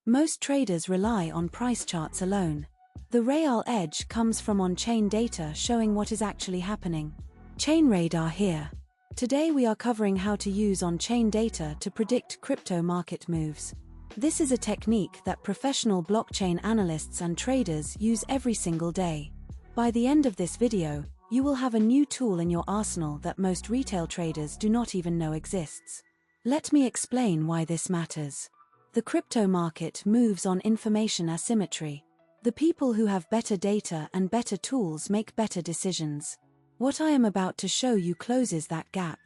Most traders rely on price charts alone. The real edge comes from on-chain data showing what is actually happening. ChainRadar here. Today we are covering how to use on-chain data to predict crypto market moves. This is a technique that professional blockchain analysts and traders use every single day. By the end of this video, you will have a new tool in your arsenal that most retail traders do not even know exists. Let me explain why this matters. The crypto market moves on information asymmetry. The people who have better data and better tools make better decisions. What I am about to show you closes that gap.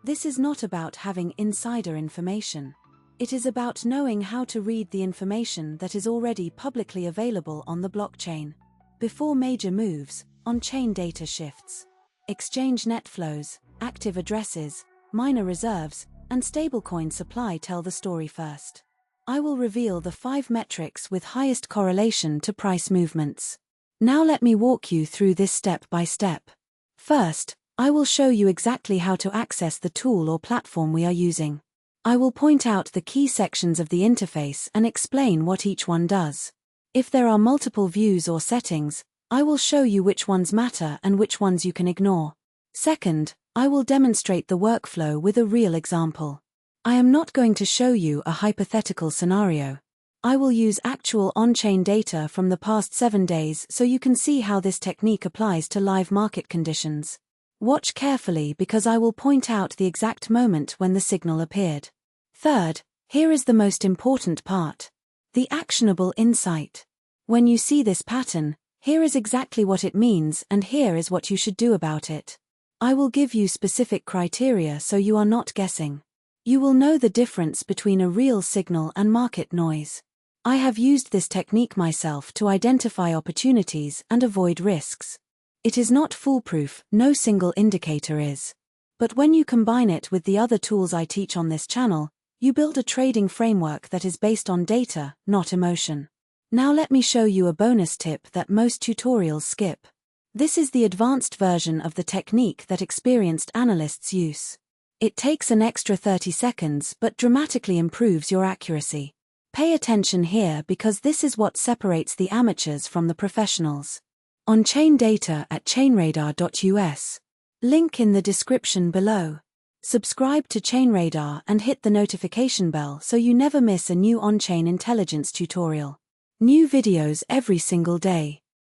This is not about having insider information. It is about knowing how to read the information that is already publicly available on the blockchain. Before major moves, on-chain data shifts. Exchange net flows, active addresses, miner reserves, and stablecoin supply tell the story first. I will reveal the 5 metrics with highest correlation to price movements. Now let me walk you through this step by step. First, I will show you exactly how to access the tool or platform we are using. I will point out the key sections of the interface and explain what each one does. If there are multiple views or settings, I will show you which ones matter and which ones you can ignore. Second, I will demonstrate the workflow with a real example. I am not going to show you a hypothetical scenario. I will use actual on-chain data from the past 7 days so you can see how this technique applies to live market conditions. Watch carefully because I will point out the exact moment when the signal appeared. Third, here is the most important part. The actionable insight. When you see this pattern, here is exactly what it means and here is what you should do about it. I will give you specific criteria so you are not guessing. You will know the difference between a real signal and market noise. I have used this technique myself to identify opportunities and avoid risks. It is not foolproof, no single indicator is. But when you combine it with the other tools I teach on this channel, you build a trading framework that is based on data, not emotion. Now let me show you a bonus tip that most tutorials skip. This is the advanced version of the technique that experienced analysts use. It takes an extra 30 seconds but dramatically improves your accuracy. Pay attention here because this is what separates the amateurs from the professionals. On-chain data at chainradar.us. Link in the description below. Subscribe to ChainRadar and hit the notification bell so you never miss a new on-chain intelligence tutorial. New videos every single day.